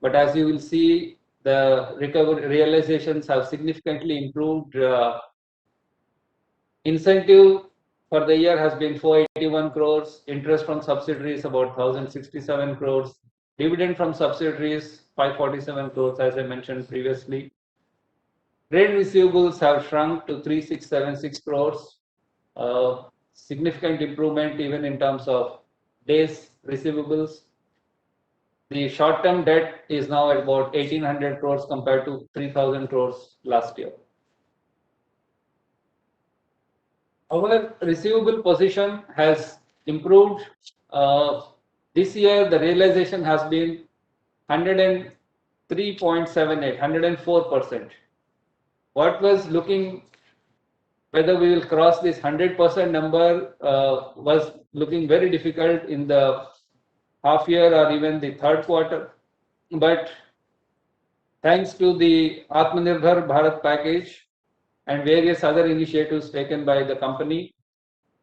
but as you will see, the recovery realizations have significantly improved. Incentive for the year has been 481 crores, interest from subsidiaries about 1067 crores, dividend from subsidiaries 547 crores, as I mentioned previously. Trade receivables have shrunk to 3676 crores, significant improvement even in terms of days receivables. The short-term debt is now at about 1800 crores compared to 3000 crores last year. Our receivable position has improved. This year, the realization has been 103.78, 104%. What was looking whether we will cross this 100% number was looking very difficult in the half year or even the third quarter. But thanks to the Atmanirbhar Bharat package and various other initiatives taken by the company,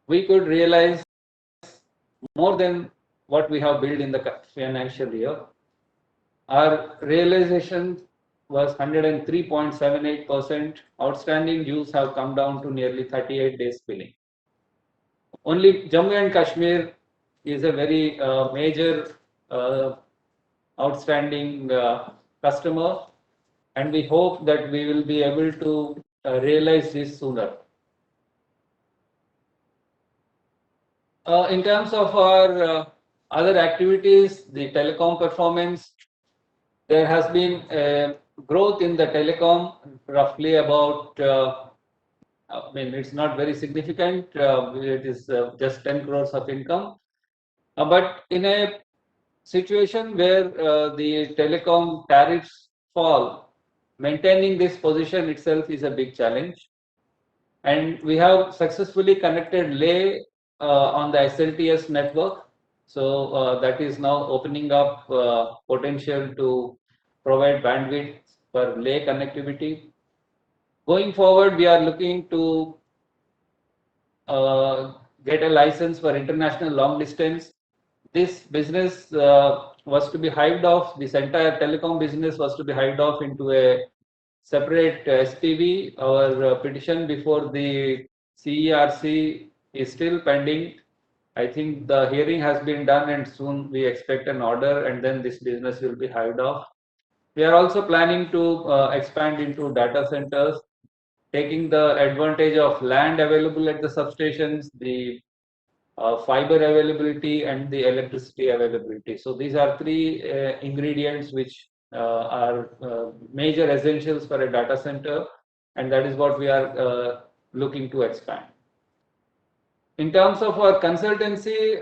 we could realize more than what we have built in the financial year. Our realization was 103.78%. Outstanding dues have come down to nearly 38 days billing. Only Jammu and Kashmir is a very major outstanding customer, and we hope that we will be able to realize this sooner. In terms of our other activities, the telecom performance, there has been a growth in the telecom, roughly about, I mean, it's not very significant, it is just 10 crores of income. But in a situation where the telecom tariffs fall, maintaining this position itself is a big challenge. And we have successfully connected Leh on the SLTS network. So that is now opening up potential to provide bandwidth for Leh connectivity. Going forward, we are looking to get a license for international long distance. This business was to be hived off, this entire telecom business was to be hived off into a separate SPV. Our petition before the CERC is still pending. I think the hearing has been done and soon we expect an order, and then this business will be hived off. We are also planning to expand into data centers, taking the advantage of land available at the substations, the fiber availability and the electricity availability. So these are three ingredients which are major essentials for a data center, and that is what we are looking to expand. In terms of our consultancy,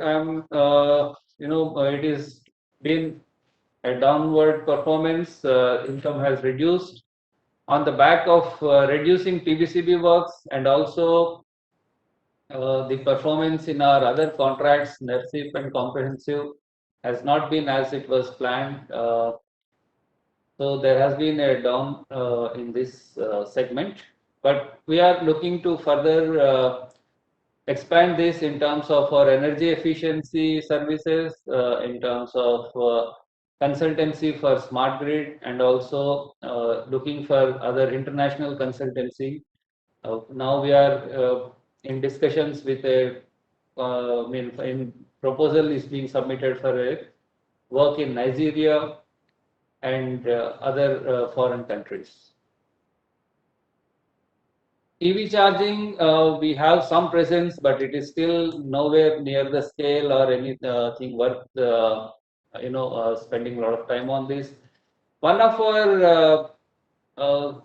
it has been a downward performance. Income has reduced on the back of reducing TBCB works, and also the performance in our other contracts, NERSIP and comprehensive, has not been as it was planned. So there has been a down in this segment, but we are looking to further expand this in terms of our energy efficiency services, in terms of consultancy for smart grid, and also looking for other international consultancy. Now we are in discussions with a, proposal is being submitted for a work in Nigeria and other foreign countries. EV charging, we have some presence, but it is still nowhere near the scale or anything worth spending a lot of time on this. One of our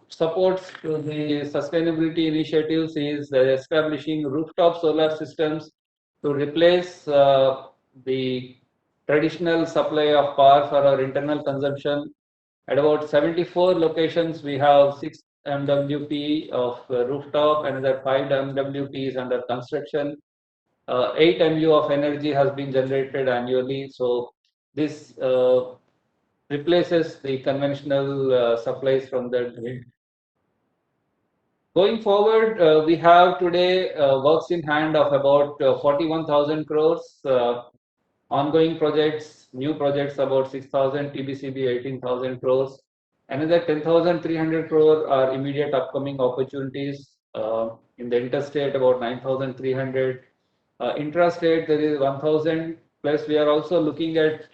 supports to the sustainability initiatives is establishing rooftop solar systems to replace the traditional supply of power for our internal consumption. At about 74 locations, we have 6 MWP of rooftop, another 5 MWP is under construction. 8 MU of energy has been generated annually. So this replaces the conventional supplies from the grid. Going forward, we have today works in hand of about 41,000 crores. ongoing projects, new projects about 6,000 TBCB, 18,000 crores. Another 10,300 crore are immediate upcoming opportunities. In the interstate, about 9,300. Intrastate, there is 1,000. Plus, we are also looking at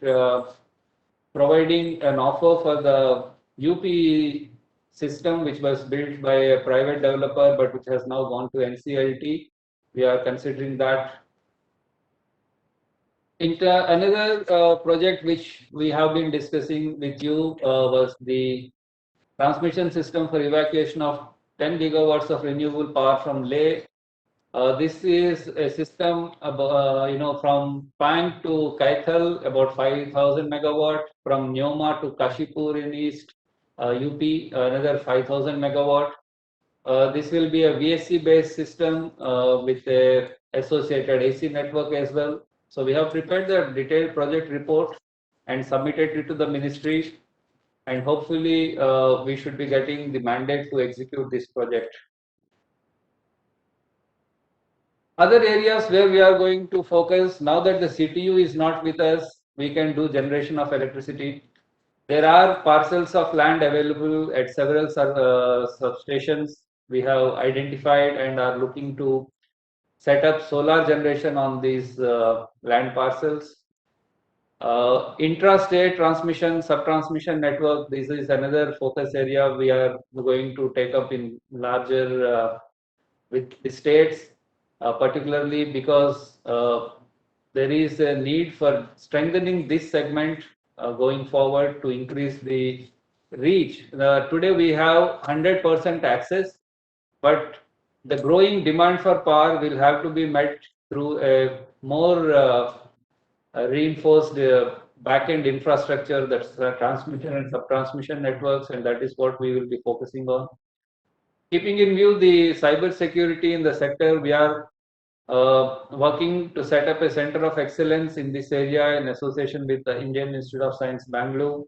providing an offer for the UP system, which was built by a private developer, but which has now gone to NCLT. We are considering that. Another project which we have been discussing with you was the transmission system for evacuation of 10 gigawatts of renewable power from Leh. This is a system from Pang to Kaithal, about 5,000 megawatt, from Nyoma to Kashipur in east UP, another 5,000 megawatt. This will be a VSC based system with a associated AC network as well. So we have prepared the detailed project report and submitted it to the ministry, and hopefully we should be getting the mandate to execute this project. Other areas where we are going to focus, now that the CTU is not with us, we can do generation of electricity. There are parcels of land available at several substations. We have identified and are looking to set up solar generation on these land parcels. Intrastate transmission, sub-transmission network, this is another focus area we are going to take up in larger with the states, particularly because there is a need for strengthening this segment going forward to increase the reach. Today we have 100% access, but the growing demand for power will have to be met through a more reinforced back-end infrastructure, that's transmission and sub-transmission networks, and that is what we will be focusing on. Keeping in view the cyber security in the sector, we are working to set up a center of excellence in this area in association with the Indian Institute of Science, Bangalore.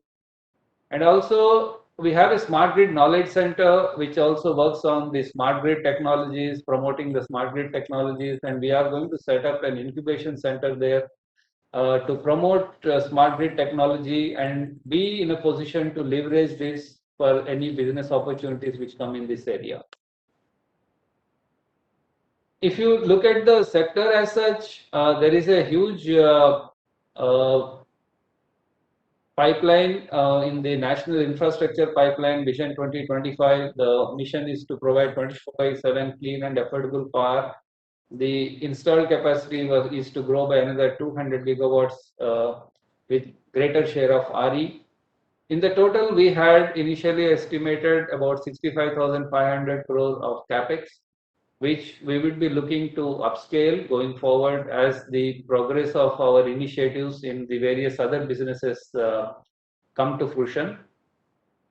And also, we have a smart grid knowledge center, which also works on the smart grid technologies, promoting the smart grid technologies, and we are going to set up an incubation center there to promote smart grid technology and be in a position to leverage this for any business opportunities which come in this area. If you look at the sector as such, there is a huge pipeline in the National Infrastructure Pipeline Vision 2025. The mission is to provide 24/7 clean and affordable power. The installed capacity is to grow by another 200 gigawatts with greater share of RE. In the total, we had initially estimated about 65,500 crores of capex, which we will be looking to upscale going forward as the progress of our initiatives in the various other businesses come to fruition.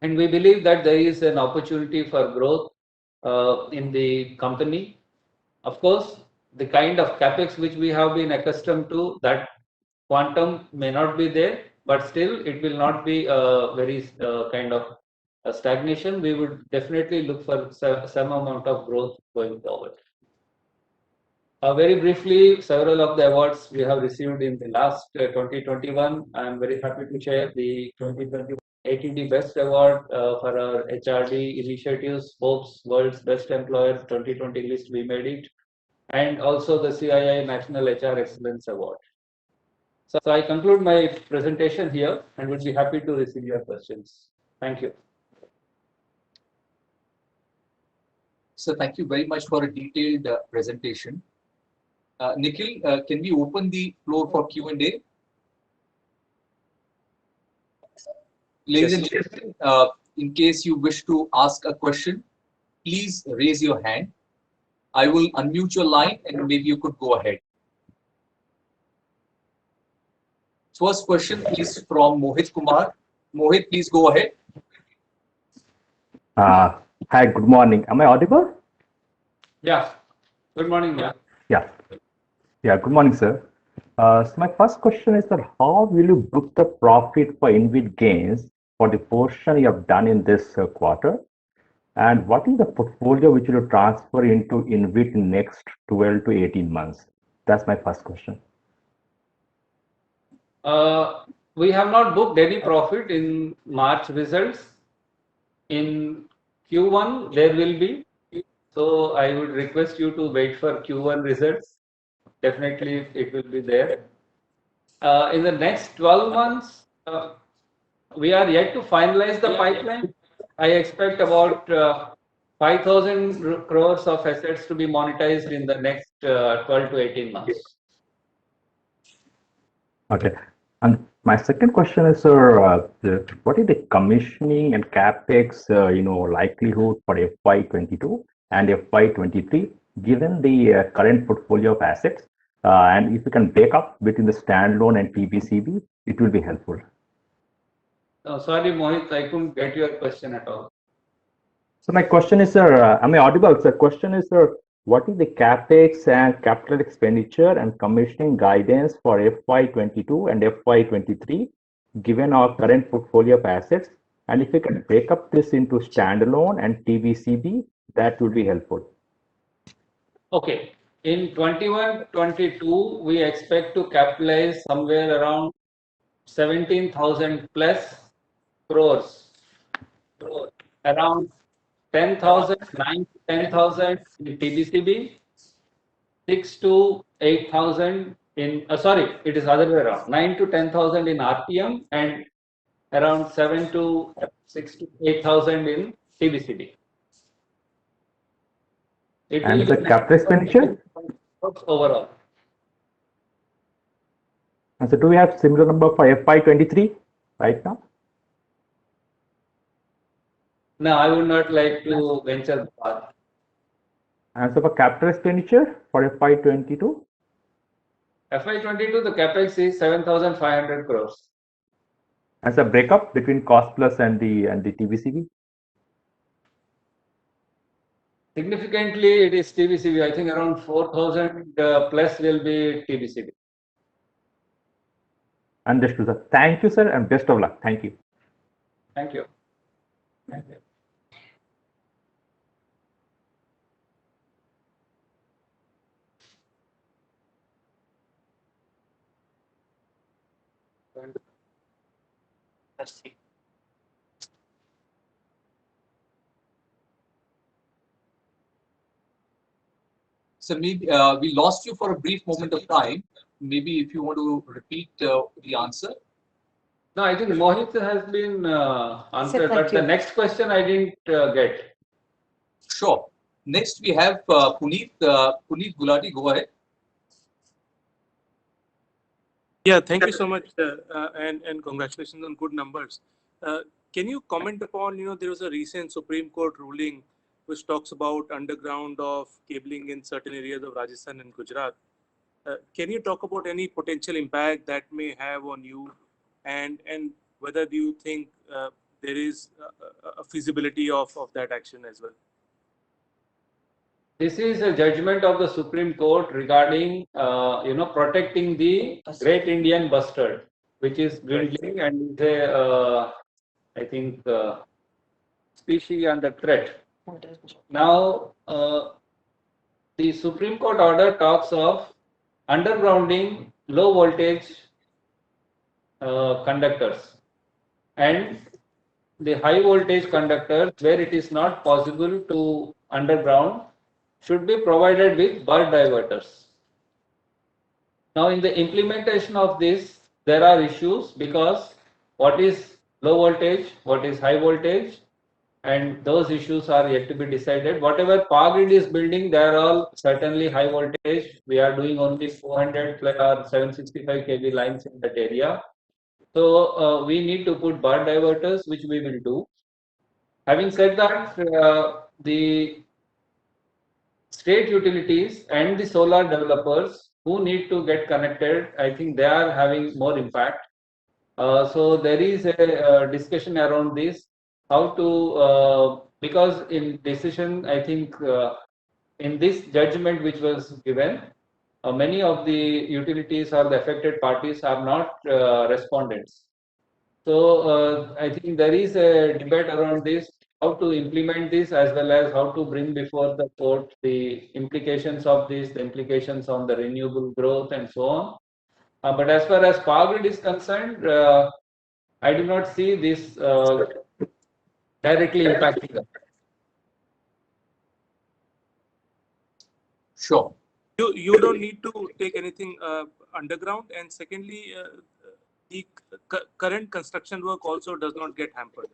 And we believe that there is an opportunity for growth in the company. Of course, the kind of capex which we have been accustomed to, that quantum may not be there, but still it will not be a very kind of a stagnation. We would definitely look for some amount of growth going forward. Very briefly, several of the awards we have received in the last 2021. I am very happy to share the 2021 ATD Best Award for our HRD initiatives, Forbes World's Best Employers 2020 list, we made it, and also the CII National HR Excellence Award. So I conclude my presentation here and would be happy to receive your questions. Thank you. So thank you very much for a detailed presentation. Nikhil, can we open the floor for Q&A? Ladies and gentlemen, in case you wish to ask a question, please raise your hand. I will unmute your line and maybe you could go ahead. First question is from Mohit Kumar. Mohit, please go ahead. Hi, good morning. Am I audible? Yeah. Good morning. Yeah, good morning, sir. So my first question is that how will you book the profit for InvIT gains for the portion you have done in this quarter? And what is the portfolio which will transfer into InvIT in next 12 to 18 months? That's my first question. We have not booked any profit in March results. In Q1, there will be. So I would request you to wait for Q1 results. Definitely, it will be there. In the next 12 months, we are yet to finalize the pipeline. I expect about 5,000 crores of assets to be monetized in the next 12 to 18 months. Okay. And my second question is, sir, what is the commissioning and capex, likelihood for FY22 and FY23, given the current portfolio of assets? And if you can break up between the standalone and TBCB, it will be helpful. Sorry, Mohit, I couldn't get your question at all. So my question is, sir, am I audible? Sir, question is, sir, what is the capex and capital expenditure and commissioning guidance for FY22 and FY23, given our current portfolio of assets? And if you can break up this into standalone and TBCB, that would be helpful. Okay. In 21-22, we expect to capitalize somewhere around 17,000 plus crores. Around 10,000, 9 to 10,000 in TBCB, 6 to 8,000 in, sorry, it is other way around, 9 to 10,000 in RPM and around 7 to 6 to 8,000 in TBCB. And the capital expenditure? Overall. And so do we have similar number for FY23 right now? No, I would not like to venture the path. And so for capital expenditure for FY22? FY22, the capex is 7,500 crores. As a breakup between cost plus and the TBCB? Significantly, it is TBCB. I think around 4,000 plus will be TBCB. Understood, sir. Thank you, sir, and best of luck. Thank you. Thank you. Thank you. So maybe we lost you for a brief moment of time. Maybe if you want to repeat the answer. No, I think Mohit has been answered, thank but the you. next question I didn't get. Sure. Next we have Puneet. Puneet Gulati, go ahead. Yeah, thank you so much, and congratulations on good numbers. Can you comment upon, there was a recent Supreme Court ruling which talks about underground of cabling in certain areas of Rajasthan and Gujarat. Can you talk about any potential impact that may have on you, and whether do you think there is a feasibility of that action as well? This is a judgment of the Supreme Court regarding, protecting the Great Indian Bustard, which is dwindling and is a, I think, species under threat. Now, the Supreme Court order talks of undergrounding low voltage conductors and the high voltage conductors where it is not possible to underground should be provided with bulk diverters. Now, in the implementation of this, there are issues because what is low voltage, what is high voltage, and those issues are yet to be decided. Whatever Power Grid is building, they are all certainly high voltage. We are doing only 400 or 765 kV lines in that area. So we need to put bulk diverters, which we will do. Having said that, the state utilities and the solar developers who need to get connected, I think they are having more impact. So there is a discussion around this, how to, because in decision, I think in this judgment which was given, many of the utilities or the affected parties are not respondents. So I think there is a debate around this, how to implement this as well as how to bring before the court the implications of this, the implications on the renewable growth and so on. But as far as Power Grid is concerned, I do not see this directly impacting them. Sure. You don't need to take anything underground, and secondly, the current construction work also does not get hampered.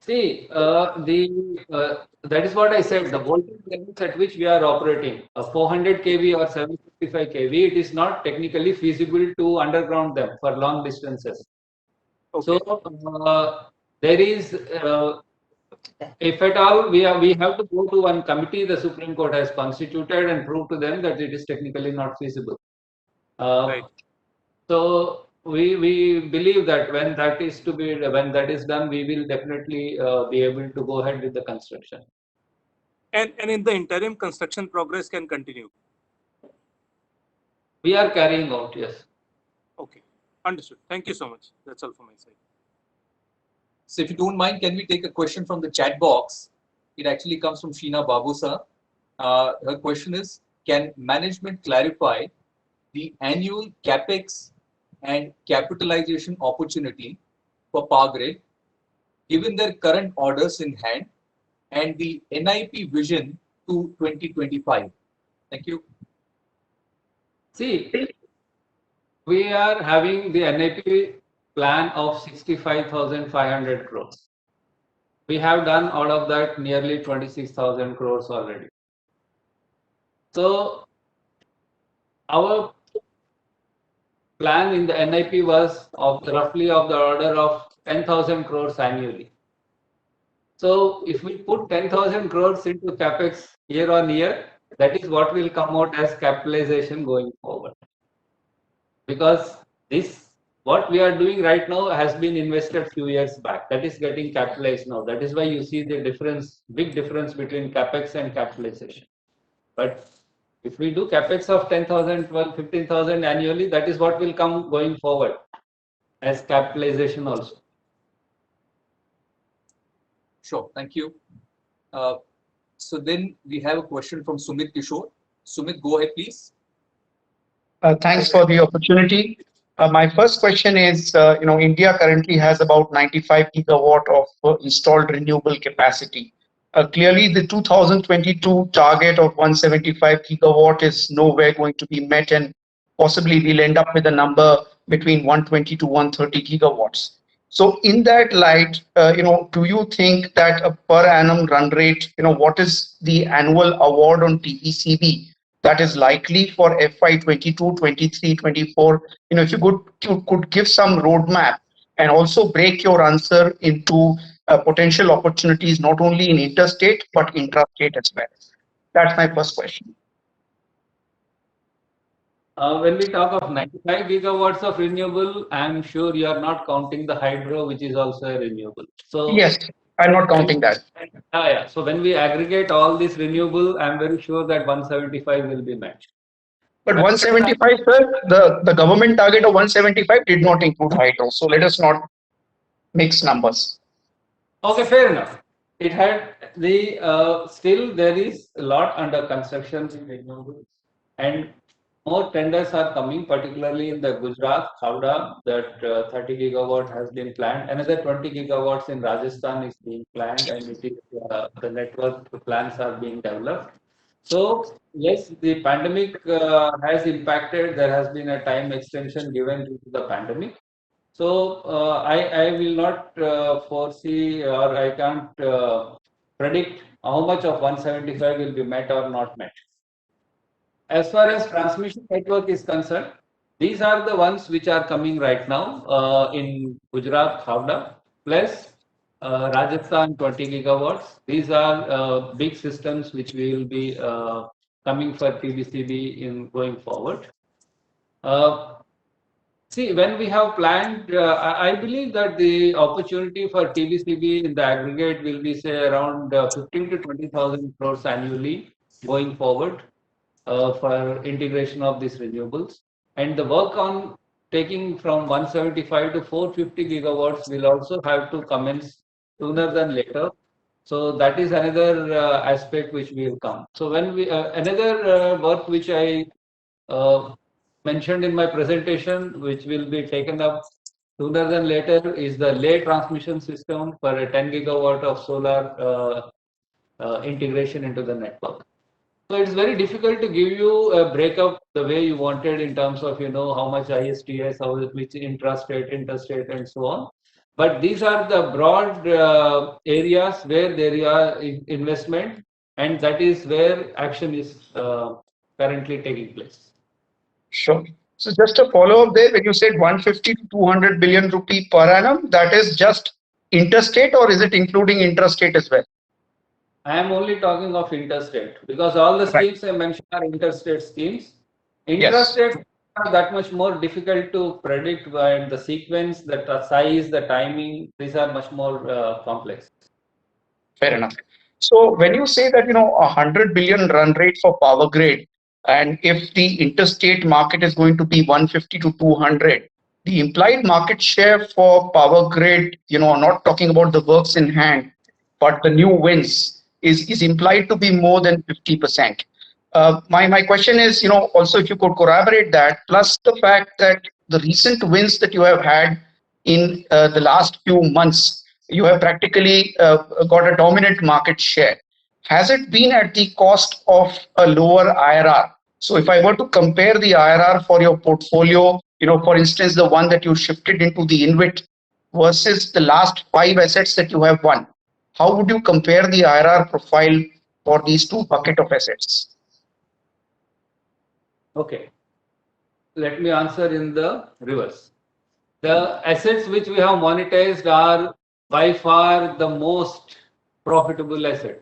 See, that is what I said. The voltage levels at which we are operating, 400 kV or 755 kV, it is not technically feasible to underground them for long distances. Okay. So there is, if at all, we have to go to one committee the Supreme Court has constituted and prove to them that it is technically not feasible. Right. So we believe that when that is done, we will definitely be able to go ahead with the construction. And in the interim, construction progress can continue. We are carrying out, yes. Okay, understood. Thank you so much. That's all from my side. So if you don't mind, can we take a question from the chat box? It actually comes from Sheena Babusa. Her question is, can management clarify the annual capex and capitalization opportunity for Power Grid, given their current orders in hand and the NIP vision to 2025? Thank you. See, we are having the NIP plan of 65,500 crores. We have done out of that nearly 26,000 crores already. So our plan in the NIP was of roughly of the order of 10,000 crores annually. So if we put 10,000 crores into capex year on year, that is what will come out as capitalization going forward. Because this, what we are doing right now has been invested few years back. That is getting capitalized now. That is why you see the difference, big difference between capex and capitalization. But if we do capex of 10,000, 12, 15,000 annually, that is what will come going forward as capitalization also. Sure, thank you. So then we have a question from Sumit Kishore. Sumit, go ahead, please. Thanks for the opportunity. My first question is, India currently has about 95 gigawatt of installed renewable capacity. Clearly, the 2022 target of 175 gigawatt is nowhere going to be met, and possibly we'll end up with a number between 120 to 130 gigawatts. So in that light, do you think that a per annum run rate, what is the annual award on TBCB that is likely for FY 22, 23, 24? If you could give some roadmap and also break your answer into potential opportunities, not only in interstate, but intrastate as well. That's my first question. When we talk of 95 gigawatts of renewable, I'm sure you are not counting the hydro, which is also a renewable. So yes, I'm not counting that. Yeah. So when we aggregate all this renewable, I'm very sure that 175 will be met. But 175, sir, the government target of 175 did not include hydro. So let us not mix numbers. Okay, fair enough. It had the still there is a lot under construction in renewables, and more tenders are coming, particularly in the Gujarat, Khavda, that 30 gigawatt has been planned. Another 20 gigawatts in Rajasthan is being planned, and it is, the network plans are being developed. So yes, the pandemic has impacted. There has been a time extension given due to the pandemic. So I will not foresee, or I can't predict how much of 175 will be met or not met. As far as transmission network is concerned, these are the ones which are coming right now in Gujarat, Khavda, plus Rajasthan 20 gigawatts. These are big systems which will be coming for TBCB in going forward. See, when we have planned, I believe that the opportunity for TBCB in the aggregate will be, say, around 15 to 20,000 crores annually going forward for integration of these renewables. And the work on taking from 175 to 450 gigawatts will also have to commence sooner than later. So that is another aspect which will come. So when we another work which I mentioned in my presentation, which will be taken up sooner than later, is the lay transmission system for a 10 gigawatt of solar integration into the network. So it's very difficult to give you a breakup the way you wanted in terms of, how much ISTS, which intrastate, interstate, and so on. But these are the broad areas where there are investment, and that is where action is currently taking place. Sure. So just a follow-up there, when you said 150 to 200 billion rupee per annum, that is just interstate, or is it including intrastate as well? I am only talking of interstate because all the schemes I mentioned are interstate schemes. Intrastate are that much more difficult to predict, and the sequence, the size, the timing, these are much more complex. Fair enough. So when you say that, 100 billion run rate for Power Grid, and if the interstate market is going to be 150 to 200, the implied market share for Power Grid, not talking about the works in hand, but the new wins is implied to be more than 50%. My question is, also if you could corroborate that, plus the fact that the recent wins that you have had in the last few months, you have practically got a dominant market share. Has it been at the cost of a lower IRR? So if I were to compare the IRR for your portfolio, for instance, the one that you shifted into the InvIT versus the last 5 assets that you have won, how would you compare the IRR profile for these two bucket of assets? Okay. Let me answer in the reverse. The assets which we have monetized are by far the most profitable asset.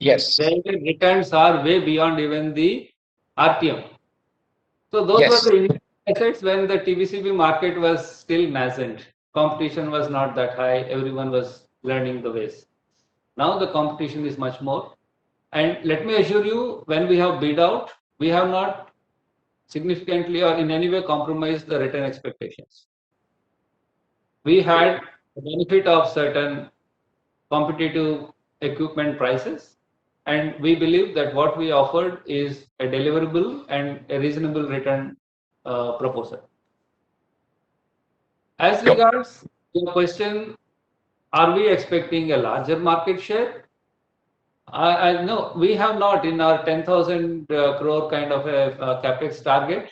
Yes. Their returns are way beyond even the RTM. So those Yes. were the assets when the TBCB market was still nascent. Competition was not that high. Everyone was learning the ways. Now the competition is much more. And let me assure you, when we have bid out, we have not significantly or in any way compromised the return expectations. We had the benefit of certain competitive equipment prices, and we believe that what we offered is a deliverable and a reasonable return proposal. As regards your question, are we expecting a larger market share? No, we have not in our 10,000 crore kind of a capex target.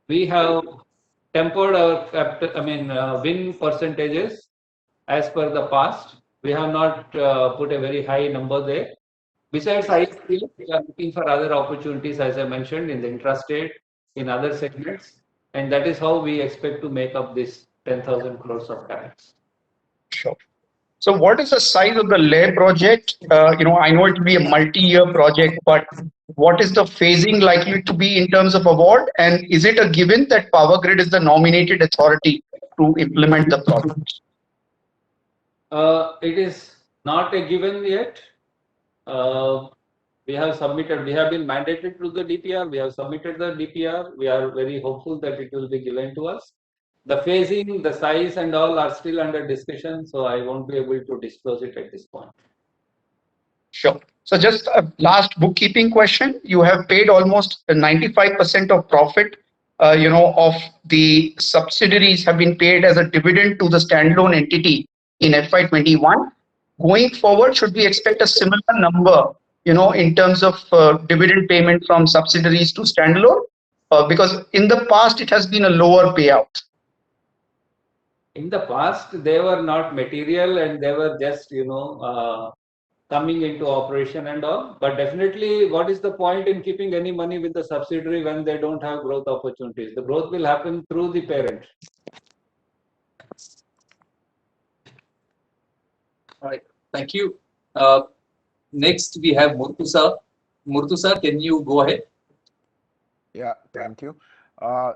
We have tempered our win percentages as per the past. We have not put a very high number there. Besides ISTS, we are looking for other opportunities, as I mentioned, in the intrastate, in other segments, and that is how we expect to make up this 10,000 crores of capex. Sure. So what is the size of the Leh project? I know it will be a multi-year project, but what is the phasing likely to be in terms of award? And is it a given that Power Grid is the nominated authority to implement the project? It is not a given yet. We have been mandated to the DPR. We have submitted the DPR. We are very hopeful that it will be given to us. The phasing, the size and all are still under discussion, so I won't be able to disclose it at this point. Sure. So just a last bookkeeping question. You have paid almost 95% of profit, of the subsidiaries have been paid as a dividend to the standalone entity in FY21. Going forward, should we expect a similar number, in terms of dividend payment from subsidiaries to standalone? Because in the past, it has been a lower payout. In the past, they were not material and they were just, coming into operation and all. But definitely, what is the point in keeping any money with the subsidiary when they don't have growth opportunities? The growth will happen through the parent. All right. Thank you. Next, we have Murtuza. Murtuza, can you go ahead? Yeah, thank you.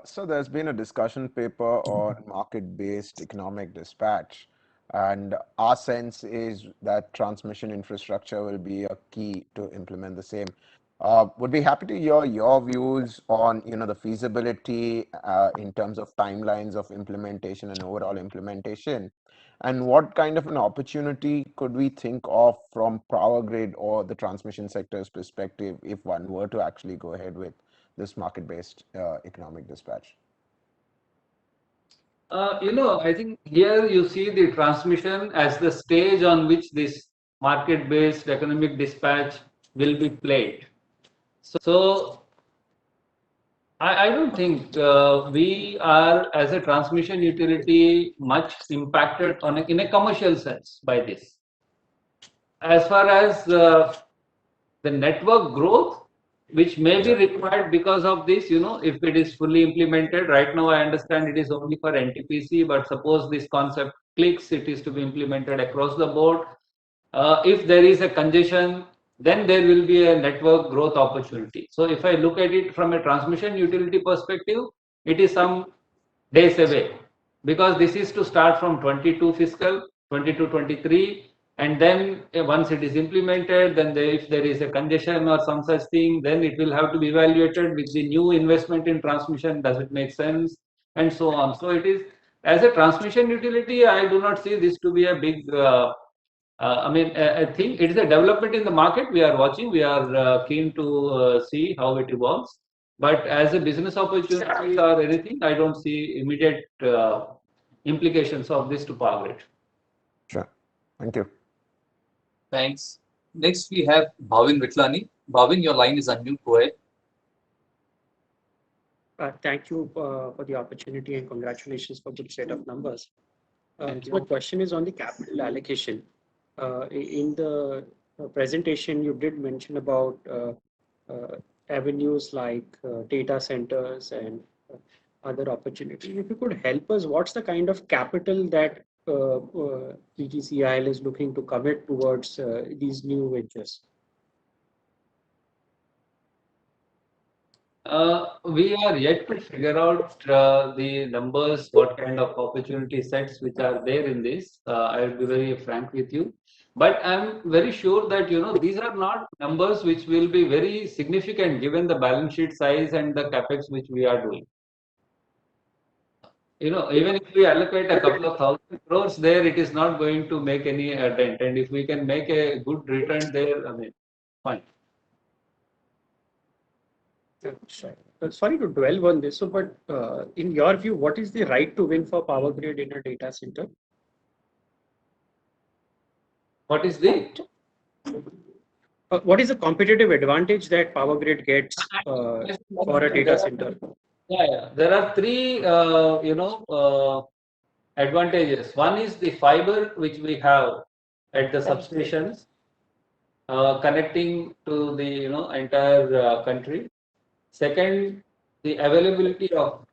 So there's been a discussion paper on market-based economic dispatch, and our sense is that transmission infrastructure will be a key to implement the same. Would be happy to hear your views on the feasibility in terms of timelines of implementation and overall implementation, and what kind of an opportunity could we think of from Power Grid or the transmission sector's perspective if one were to actually go ahead with this market-based economic dispatch? I think here you see the transmission as the stage on which this market-based economic dispatch will be played. So I don't think we are, as a transmission utility, much impacted in a commercial sense by this. As far as the network growth, which may be required because of this, if it is fully implemented. Right now, I understand it is only for NTPC, but suppose this concept clicks, it is to be implemented across the board. If there is a congestion, then there will be a network growth opportunity. So if I look at it from a transmission utility perspective, it is some days away, because this is to start from 22 fiscal, 22-23, and then once it is implemented, then if there is a congestion or some such thing, then it will have to be evaluated with the new investment in transmission, does it make sense, and so on. So it is, as a transmission utility, I do not see this to be a big I think it is a development in the market we are watching. We are keen to see how it evolves. But as a business opportunity or anything, I don't see immediate implications of this to Power Grid. Sure. Thank you. Thanks. Next, we have Bhavin Vitlani. Bhavin, your line is unmute. Go ahead. Thank you for the opportunity and congratulations for good set of numbers. My question is on the capital allocation. In the presentation, you did mention about avenues like data centers and other opportunities. If you could help us, what's the kind of capital that PGCIL is looking to commit towards these new ventures? We are yet to figure out the numbers, what kind of opportunity sets which are there in this. I will be very frank with you. But I'm very sure that, these are not numbers which will be very significant given the balance sheet size and the capex which we are doing. Even if we allocate a couple of 1,000 crores there, it is not going to make any dent. And if we can make a good return there, fine. Sorry to dwell on this, but in your view, what is the right to win for Power Grid in a data center? What is the? What is the competitive advantage that Power Grid gets for a data center? Yeah. There are three, advantages. One is the fiber which we have at the substations, connecting to the entire country. Second, the availability of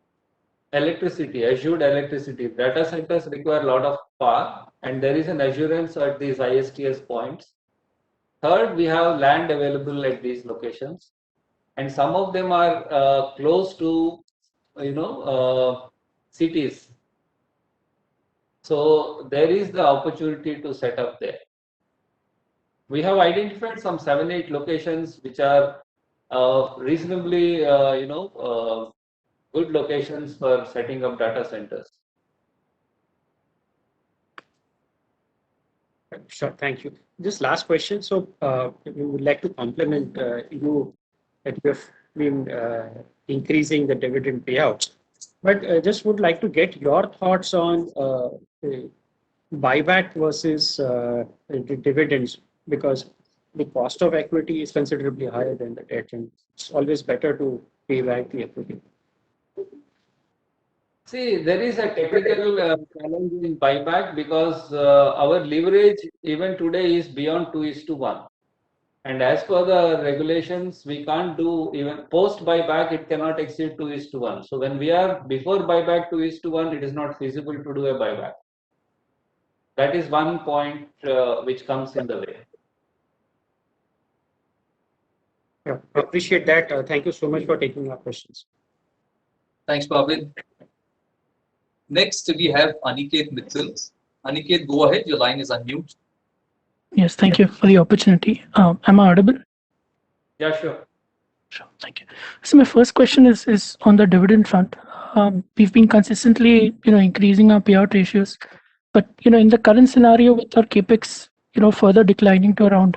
electricity, assured electricity. Data centers require a lot of power, and there is an assurance at these ISTS points. Third, we have land available at these locations, and some of them are close to cities. So there is the opportunity to set up there. We have identified some 7-8 locations which are reasonably good locations for setting up data centers. Sure, thank you. Just last question. So we would like to compliment you that you have been increasing the dividend payouts. But just would like to get your thoughts on buyback versus dividends, because the cost of equity is considerably higher than the debt, and it's always better to pay back the equity. See, there is a technical challenge in buyback because our leverage even today is beyond 2:1. And as per the regulations, we can't do even post buyback, it cannot exceed 2:1. So when we are before buyback 2:1, it is not feasible to do a buyback. That is one point which comes in the way. Yeah, I appreciate that. Thank you so much for taking our questions. Thanks, Bhavin. Next, we have Aniket Mittal. Aniket, go ahead. Your line is unmute. Yes, thank you for the opportunity. Am I audible? Yeah, sure. Sure, thank you. So my first question is on the dividend front. We've been consistently, increasing our payout ratios, but in the current scenario with our capex, further declining to around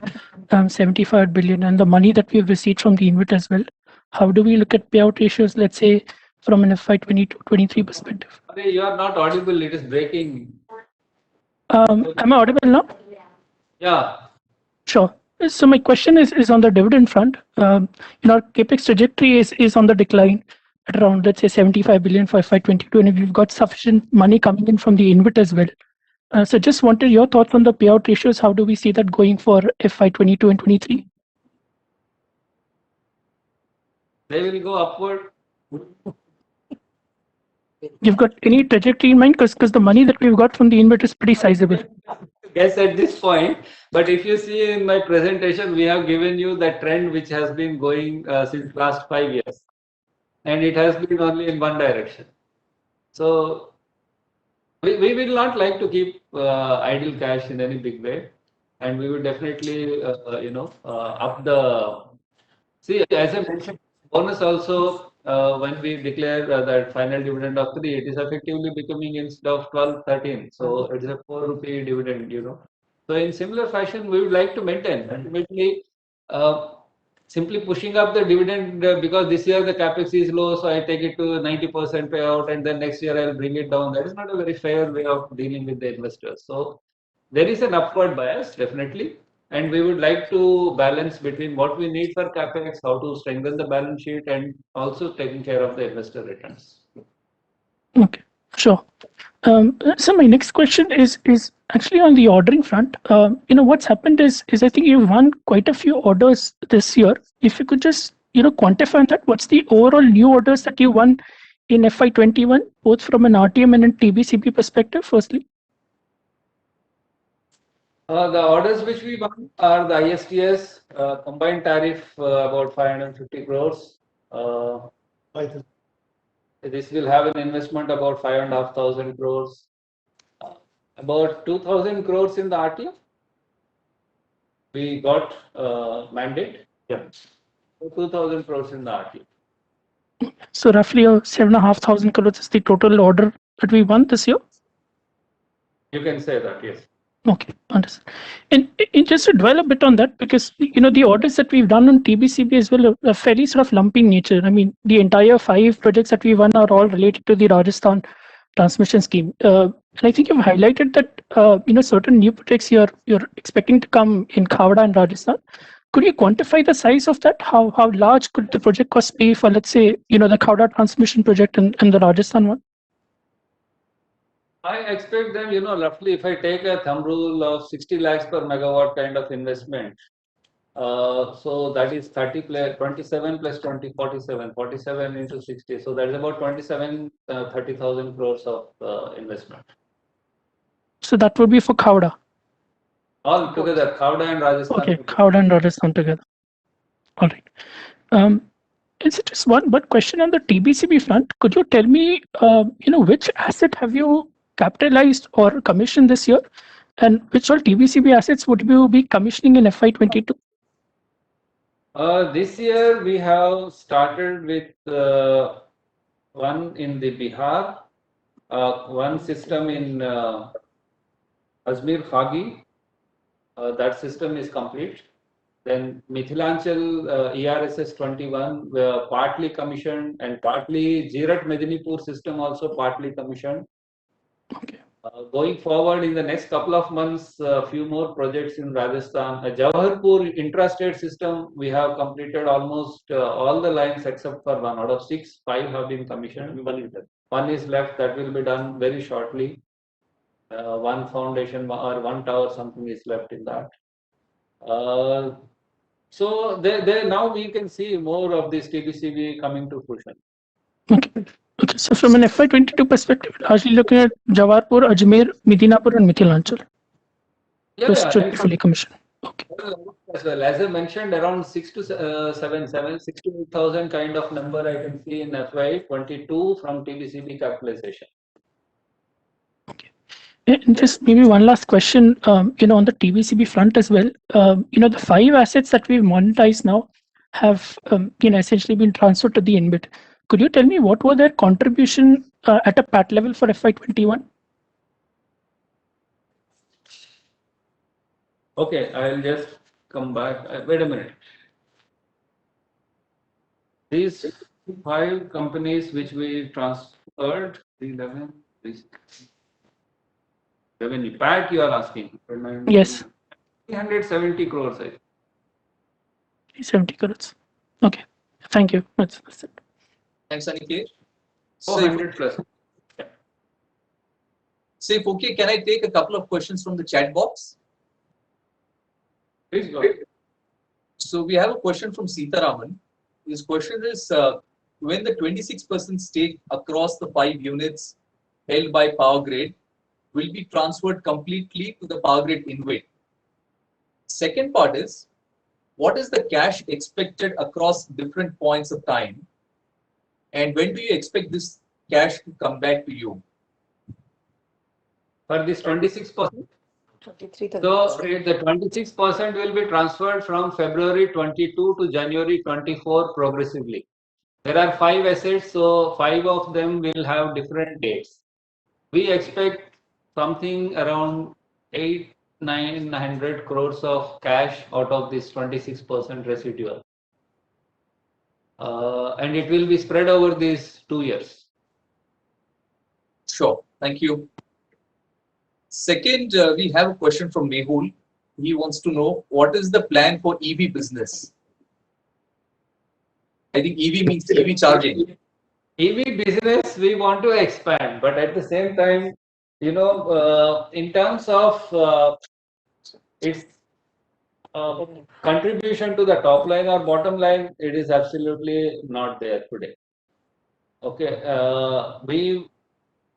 75 billion, and the money that we've received from the InvIT as well, how do we look at payout ratios, let's say, from an FY22-23 perspective? Okay, you are not audible. It is breaking. Am I audible now? Yeah. Sure. So my question is on the dividend front. Our capex trajectory is on the decline at around, let's say, 75 billion for FY22, and we've got sufficient money coming in from the InvIT as well. So just wanted your thoughts on the payout ratios. How do we see that going for FY22 and 23? They will go upward. You've got any trajectory in mind? Because the money that we've got from the InvIT is pretty sizable. Guess at this point, but if you see in my presentation, we have given you the trend which has been going since last 5 years, and it has been only in one direction. So we will not like to keep idle cash in any big way, and we will definitely up the. See, as I mentioned, bonus also. When we declare that final dividend of 3, it is effectively becoming instead of 12, 13. So it is a 4 rupee dividend, So in similar fashion, we would like to maintain. Ultimately, simply pushing up the dividend because this year the capex is low, so I take it to 90% payout, and then next year I'll bring it down. That is not a very fair way of dealing with the investors. So there is an upward bias, definitely. And we would like to balance between what we need for capex, how to strengthen the balance sheet, and also taking care of the investor returns. Okay, sure. So my next question is actually on the ordering front. What's happened is I think you've won quite a few orders this year. If you could just quantify that, what's the overall new orders that you won in FY21, both from an RTM and a TBCB perspective? Firstly. The orders which we won are the ISTS combined tariff about 550 crores. This will have an investment about 5,500 crores. About 2,000 crores in the RTM. We got mandate. Yeah. 2,000 crores in the RTM. So roughly 7,500 crores is the total order that we won this year. You can say that, yes. Okay, understood. And just to dwell a bit on that, because the orders that we've done on TBCB as well are fairly sort of lumpy in nature. I mean, the entire 5 projects that we won are all related to the Rajasthan transmission scheme. And I think you've highlighted that certain new projects you're expecting to come in Khavda and Rajasthan. Could you quantify the size of that? How large could the project cost be for, let's say, the Khavda transmission project and the Rajasthan one? I expect them, roughly if I take a thumb rule of 60 lakhs per megawatt kind of investment, so that is 27 plus 20, 47, 47 into 60. So that is about 30,000 crores of investment. So that would be for Khavda? All together, Khavda and Rajasthan. Okay, Khavda and Rajasthan together. All right. Is it just one question on the TBCB front? Could you tell me, which asset have you capitalized or commissioned this year, and which all TBCB assets would you be commissioning in FY22? This year we have started with one in the Bihar, one system in Ajmer Phagi. That system is complete. Then Mithilanchal ERSS 21 partly commissioned, and partly Jirat Medinipur system also partly commissioned. Okay. Going forward in the next couple of months, a few more projects in Rajasthan. Jawaharpur intrastate system, we have completed almost all the lines except for one. Out of 6, 5 have been commissioned. One is left, that will be done very shortly. One foundation or one tower, something is left in that. So there now we can see more of this TBCB coming to fruition. Okay. Okay. So from an FY22 perspective, largely looking at Jawaharpur, Ajmer, Midinapur, and Mithilanchal. Those should be fully commissioned. Okay. As well as I mentioned, around 6 to 8,000 kind of number I can see in FY22 from TBCB capitalization. Okay. And just maybe one last question, on the TBCB front as well. The 5 assets that we've monetized now have, essentially been transferred to the InvIT. Could you tell me what were their contribution at a PAT level for FY21? Okay, I'll just come back. Wait a minute. These 5 companies which we transferred, 11, revenue, PAT you are asking? Yes. 370 crores, I think. 70 crores. Okay. Thank you. That's it. Thanks, Aniket. 400 plus. Saif, okay, can I take a couple of questions from the chat box? Please go ahead. So we have a question from Sitaraman. His question is, when the 26% stake across the 5 units held by Power Grid will be transferred completely to the Power Grid InvIT? Second part is, what is the cash expected across different points of time? And when do you expect this cash to come back to you? For this 26%, 23,000. so the 26% will be transferred from February 22 to January 24 progressively. There are 5 assets, so 5 of them will have different dates. We expect something around 800-900 crores of cash out of this 26% residual. And it will be spread over these 2 years. Sure, thank you. Second, we have a question from Mehul. He wants to know, what is the plan for EV business? I think EV means EV charging. EV business, we want to expand, but at the same time, you know, in terms of its contribution to the top line or bottom line, it is absolutely not there today. Okay,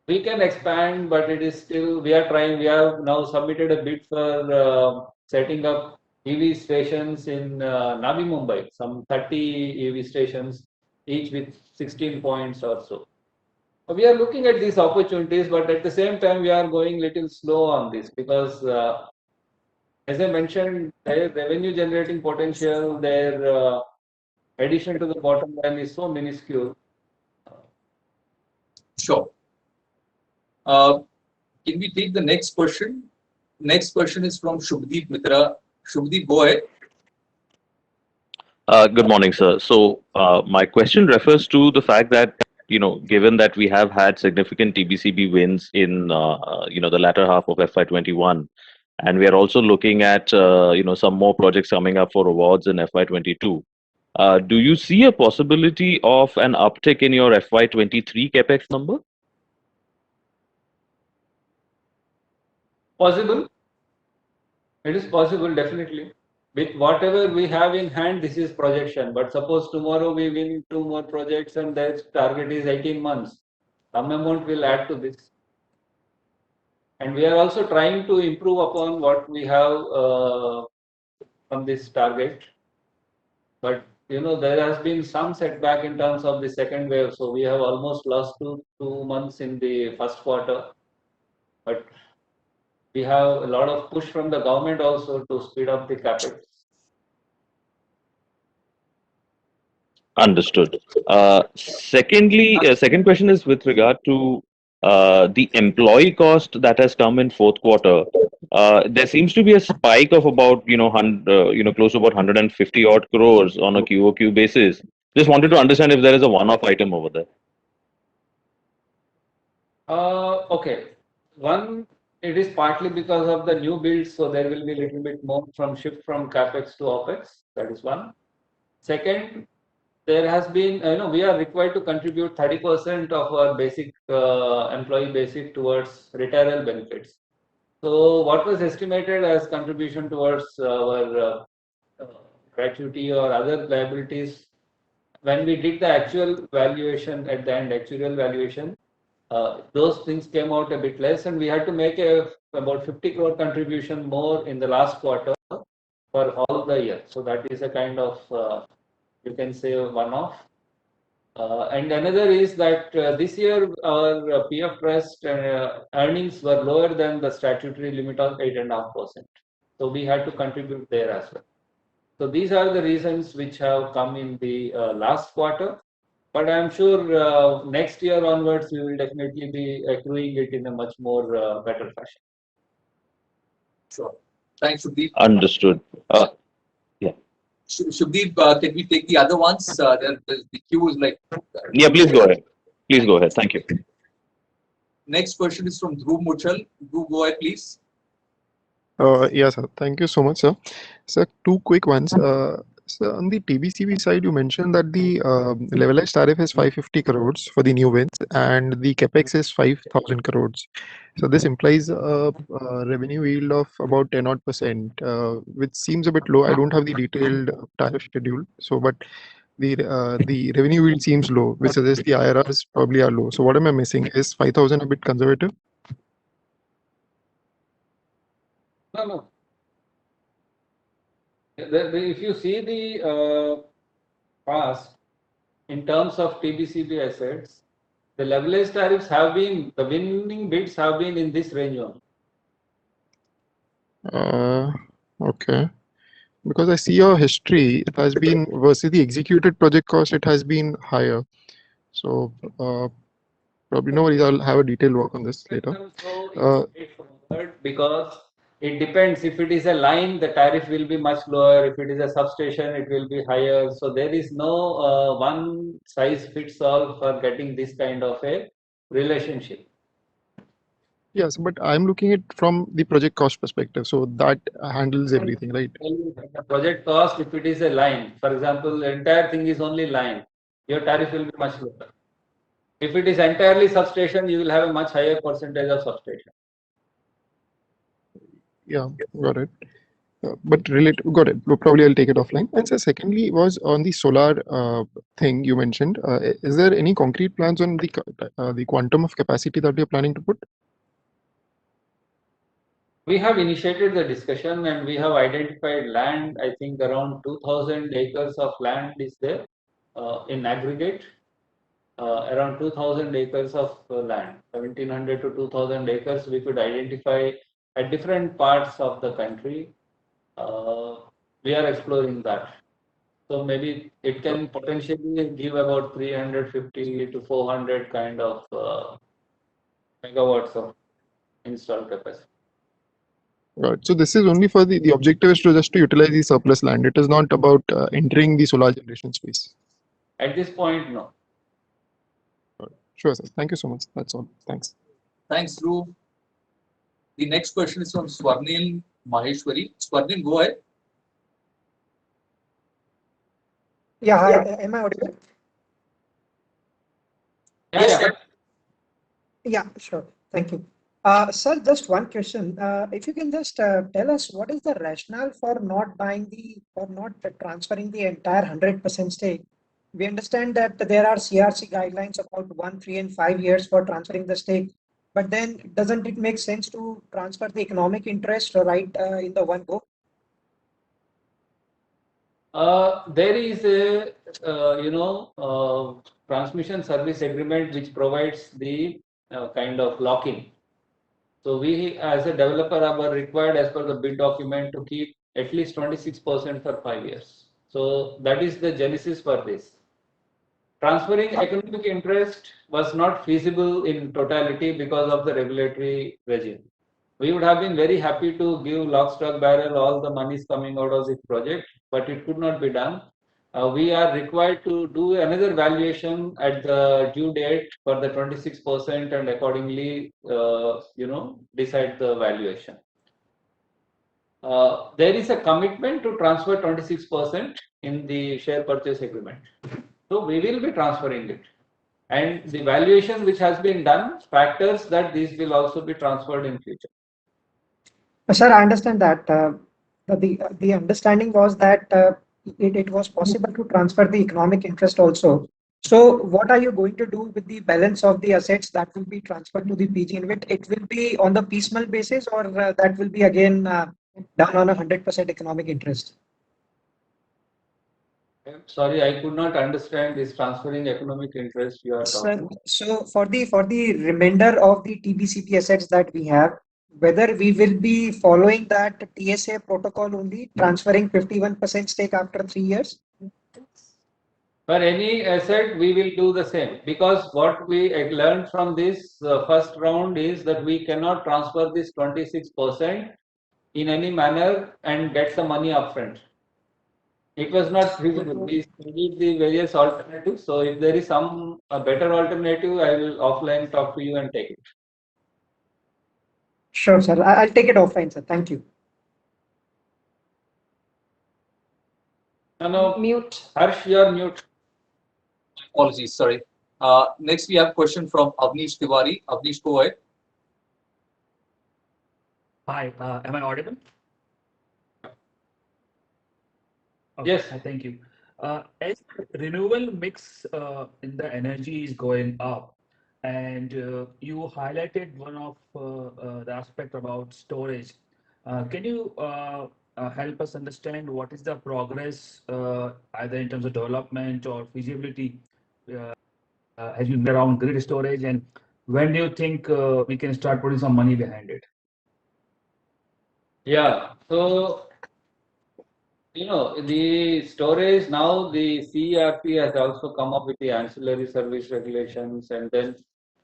we can expand, but it is still, we are trying. We have now submitted a bid for setting up EV stations in Navi Mumbai, some 30 EV stations, each with 16 points or so. We are looking at these opportunities, but at the same time, we are going little slow on this because, as I mentioned, their revenue generating potential, their addition to the bottom line is so minuscule. Sure. Can we take the next question? Next question is from Shubhdeep Mitra. Shubhdeep, go ahead. Good morning, sir. So my question refers to the fact that, given that we have had significant TBCB wins in, the latter half of FY21, and we are also looking at, some more projects coming up for awards in FY22. Do you see a possibility of an uptick in your FY23 capex number? Possible. It is possible, definitely. With whatever we have in hand, this is projection. But suppose tomorrow we win 2 more projects and their target is 18 months. Some amount will add to this. And we are also trying to improve upon what we have from this target. But, there has been some setback in terms of the second wave. So we have almost lost 2 months in the first quarter. But we have a lot of push from the government also to speed up the capex. Understood. Secondly, second question is with regard to the employee cost that has come in fourth quarter. There seems to be a spike of about, close to about 150 odd crores on a QOQ basis. Just wanted to understand if there is a one-off item over there. Okay. One, it is partly because of the new builds, so there will be a little bit more shift from capex to opex. That is one. Second, there has been, we are required to contribute 30% of our basic employee basic towards retirement benefits. So what was estimated as contribution towards our gratuity or other liabilities, when we did the actual valuation at the end, actuarial valuation, those things came out a bit less, and we had to make about 50 crore contribution more in the last quarter for all the year. So that is a kind of, you can say, one-off. And another is that this year our PF Trust earnings were lower than the statutory limit of 8.5%. So we had to contribute there as well. So these are the reasons which have come in the last quarter. But I'm sure next year onwards, we will definitely be accruing it in a much more better fashion. Sure. Thanks, Shubhdeep. Understood. Yeah. Shubdeep, can we take the other ones? The queue is like. Yeah, please go ahead. Please go ahead. Thank you. Next question is from Dhruv Muchal. Dhruv, go ahead, please. Yes, sir. Thank you so much, sir. Sir, two quick ones. So on the TBCB side, you mentioned that the levelized tariff is 550 crores for the new wins and the capex is 5,000 crores. So this implies a revenue yield of about 10 odd percent, which seems a bit low. I don't have the detailed tariff schedule, so but the revenue yield seems low, which suggests the IRRs probably are low. So what am I missing? Is 5,000 a bit conservative? No. If you see the past, in terms of TBCB assets, the levelized tariffs have been, the winning bids have been in this range only. Okay. Because I see your history, it has been versus the executed project cost, it has been higher. So probably no worries, I'll have a detailed work on this later. So it's straightforward because it depends. If it is a line, the tariff will be much lower. If it is a substation, it will be higher. So there is no one size fits all for getting this kind of a relationship. Yes, but I'm looking at from the project cost perspective. So that handles everything, right? The project cost, if it is a line, for example, the entire thing is only line, your tariff will be much lower. If it is entirely substation, you will have a much higher percentage of substation. Yeah, got it. But got it. Probably I'll take it offline. And so secondly was on the solar thing you mentioned. Is there any concrete plans on the quantum of capacity that you're planning to put? We have initiated the discussion and we have identified land. I think around 2,000 acres of land is there in aggregate. Around 2,000 acres of land, 1,700 to 2,000 acres we could identify at different parts of the country. We are exploring that. So maybe it can potentially give about 350 to 400 kind of megawatts of installed capacity. Right. So this is only for the objective is to just to utilize the surplus land. It is not about entering the solar generation space. At this point, no. Sure, sir. Thank you so much. That's all. Thanks. Thanks, Dhruv. The next question is from Swarnil Maheshwari. Swarnil, go ahead. Yeah, hi. Am I audible? Yeah, sure. Thank you. Sir, just one question. If you can just tell us what is the rationale for not transferring the entire 100% stake? We understand that there are CRC guidelines about 1, 3, and 5 years for transferring the stake. But then doesn't it make sense to transfer the economic interest right in the one go? There is a transmission service agreement which provides the kind of lock-in. So we as a developer are required as per the bid document to keep at least 26% for 5 years. So that is the genesis for this. Transferring economic interest was not feasible in totality because of the regulatory regime. We would have been very happy to give lock, stock, barrel all the monies coming out of this project, but it could not be done. We are required to do another valuation at the due date for the 26% and accordingly, decide the valuation. There is a commitment to transfer 26% in the share purchase agreement. So we will be transferring it. And the valuation which has been done factors that these will also be transferred in future. Sir, I understand that. The understanding was that it was possible to transfer the economic interest also. So what are you going to do with the balance of the assets that will be transferred to the PG InvIT? It will be on the piecemeal basis or that will be again done on a 100% economic interest? Sorry, I could not understand this transferring economic interest you are talking. So for the remainder of the TBCB assets that we have, whether we will be following that TSA protocol only, transferring 51% stake after 3 years? For any asset, we will do the same because what we learned from this first round is that we cannot transfer this 26% in any manner and get the money upfront. it was not feasible. We studied the various alternatives. So if there is some better alternative, I will offline talk to you and take it. Sure, sir. I'll take it offline, sir. Thank you. No, Mute. Harsh, you are mute. Apologies, sorry. Next, we have a question from Avnish Tiwari. Avnish, go ahead. Hi, am I audible? Yes. Thank you. As renewable mix in the energy is going up, and you highlighted one of the aspect about storage. Can you help us understand what is the progress, either in terms of development or feasibility, as you get around grid storage, and when do you think we can start putting some money behind it? Yeah. So, the storage now, the CERP has also come up with the ancillary service regulations, and then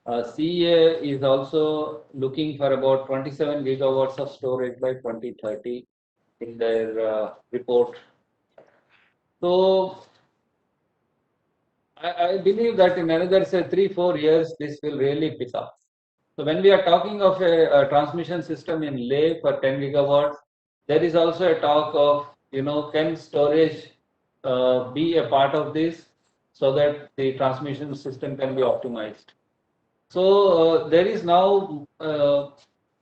CEA is also looking for about 27 gigawatts of storage by 2030 in their report. So, I believe that in another, say, 3-4 years, this will really pick up. So when we are talking of a transmission system in Leh for 10 gigawatts, there is also a talk of, can storage be a part of this so that the transmission system can be optimized. So there is now, the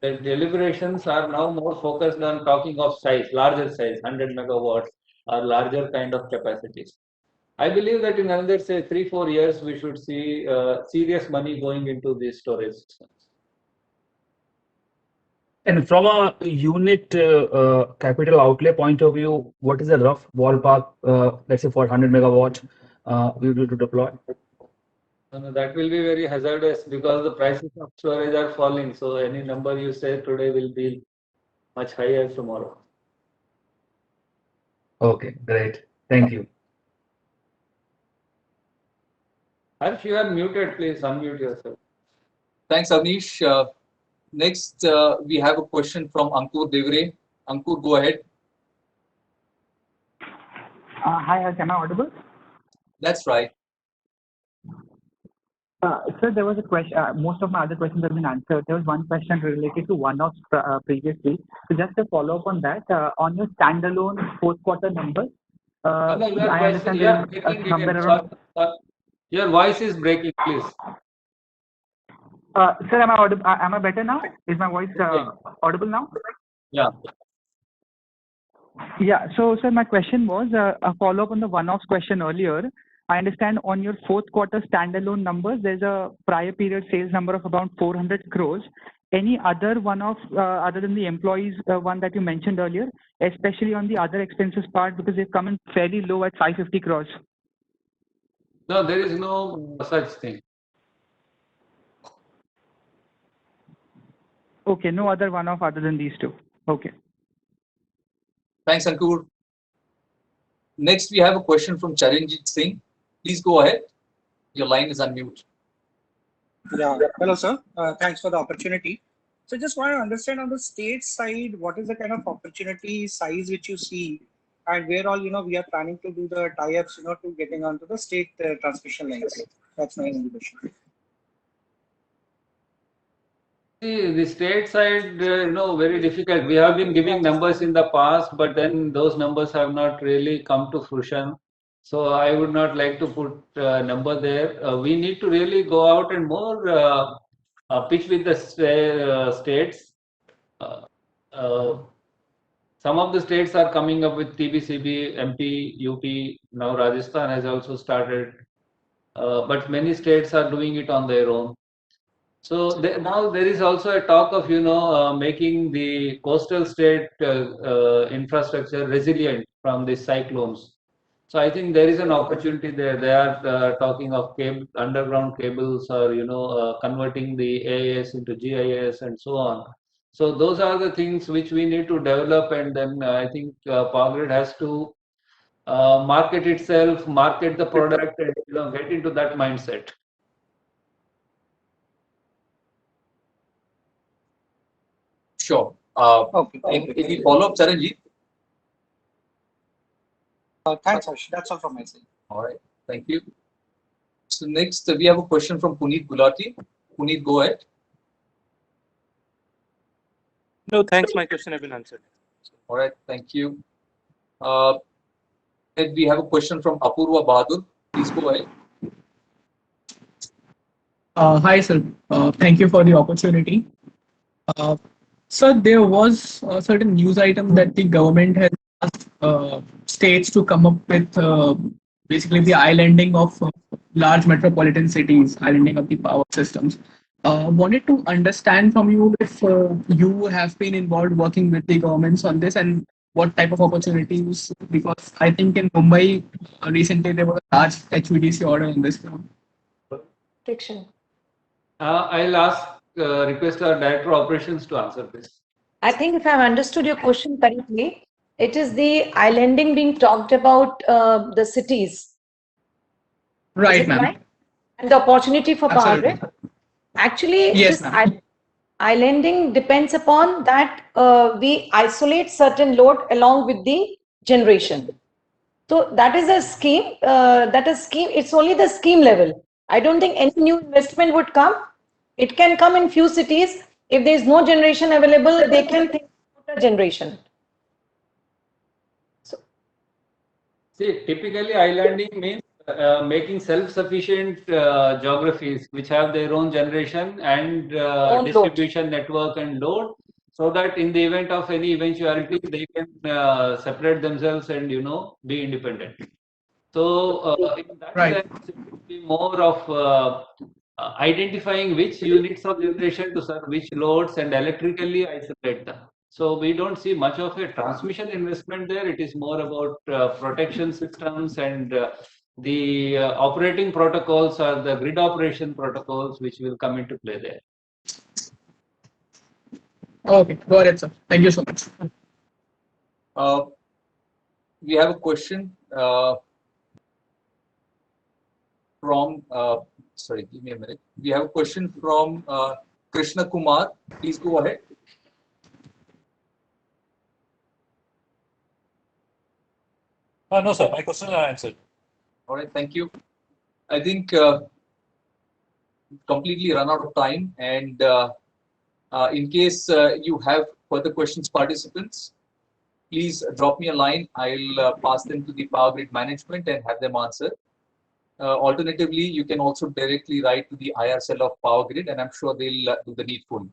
deliberations are now more focused on talking of size, larger size, 100 megawatts or larger kind of capacities. I believe that in another, say, 3-4 years, we should see serious money going into these storage systems. And from a unit capital outlay point of view, what is the rough ballpark, let's say for 100 megawatt, we will to deploy? No, that will be very hazardous because the prices of storage are falling. So any number you say today will be much higher tomorrow. Okay, great. Thank you. Harsh, you are muted. Please unmute yourself. Thanks, Avnish. Next, we have a question from Ankur Devre. Ankur, go ahead. Hi, am I audible? That's right. Sir, there was a question. Most of my other questions have been answered. There was one question related to one-offs previously. So just a follow up on that. On your standalone fourth quarter numbers, I understand there is somewhere around. Your voice is breaking, please. Sir, am I audible? Am I better now? Is my voice audible now? Yeah. Yeah. So, sir, my question was a follow up on the one-offs question earlier. I understand on your fourth quarter standalone numbers, there's a prior period sales number of about 400 crores. Any other one-off other than the employees one that you mentioned earlier, especially on the other expenses part, because they've come in fairly low at 550 crores? No, there is no such thing. Okay, no other one-off other than these two. Okay. Thanks, Ankur. Next, we have a question from Charanjit Singh. Please go ahead. Your line is unmuted. Yeah. Hello, sir. Thanks for the opportunity. So just want to understand on the state side, what is the kind of opportunity size which you see, and where all we are planning to do the tie-ups to getting onto the state transmission lines. That's my only question. See, the state side, very difficult. We have been giving numbers in the past, but then those numbers have not really come to fruition. So I would not like to put a number there. We need to really go out and more pitch with the states. Some of the states are coming up with TBCB, MP, UP. Now Rajasthan has also started, but many states are doing it on their own. So now there is also a talk of making the coastal state infrastructure resilient from the cyclones. So I think there is an opportunity there. They are talking of underground cables, or converting the AIS into GIS and so on. So those are the things which we need to develop, and then I think Power Grid has to market itself, market the product, and get into that mindset. Sure. Any follow-up, Charanjit? Thanks, Harsh. That's all from my side. All right, thank you. So next, we have a question from Puneet Gulati. Puneet, go ahead. No, thanks. My question has been answered. All right, thank you. And we have a question from Apurva Bahadur. Please go ahead. Hi, sir. Thank you for the opportunity. Sir, there was a certain news item that the government has asked states to come up with basically the islanding of large metropolitan cities, islanding of the power systems. Wanted to understand from you if you have been involved working with the governments on this and what type of opportunities, because I think in Mumbai recently there was a large HVDC order in this round. I'll request our Director of Operations to answer this. I think if I've understood your question correctly, it is the islanding being talked about the cities. Right, ma'am. Right? And the opportunity for Power Absolutely. Grid. Actually, Yes, this ma'am. islanding depends upon that we isolate certain load along with the generation. So that is a scheme. It's only the scheme level. I don't think any new investment would come. It can come in few cities. If there is no generation available, they can think about a generation. See, typically islanding means making self-sufficient geographies which have their own generation and distribution network and load, so that in the event of any eventuality they can separate themselves and be independent. So in that sense, it would be more of identifying which units of generation to serve which loads and electrically isolate them. So we don't see much of a transmission investment there. It is more about protection systems and the operating protocols or the grid operation protocols which will come into play there. Okay, got it, sir. Thank you so much. We have a question from, sorry, give me a minute. We have a question from Krishna Kumar. Please go ahead. No, sir, my question is answered. All right, thank you. I think completely run out of time, and in case you have further questions, participants, please drop me a line. I'll pass them to the Power Grid management and have them answer. Alternatively, you can also directly write to the IR cell of Power Grid, and I'm sure they'll do the needful.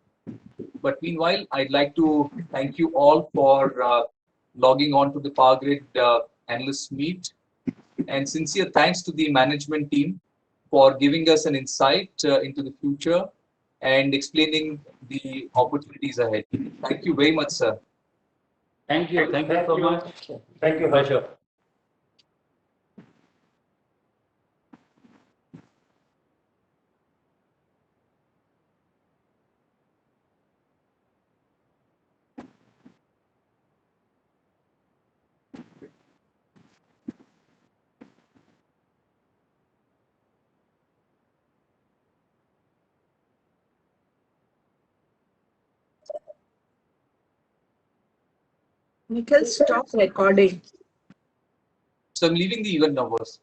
But meanwhile, I'd like to thank you all for logging on to the Power Grid analyst meet, and sincere thanks to the management team for giving us an insight into the future and explaining the opportunities ahead. Thank you very much, sir. Thank you. Thank you so much. Thank you. Pleasure. Nikhil, stop recording. So I'm leaving the event numbers.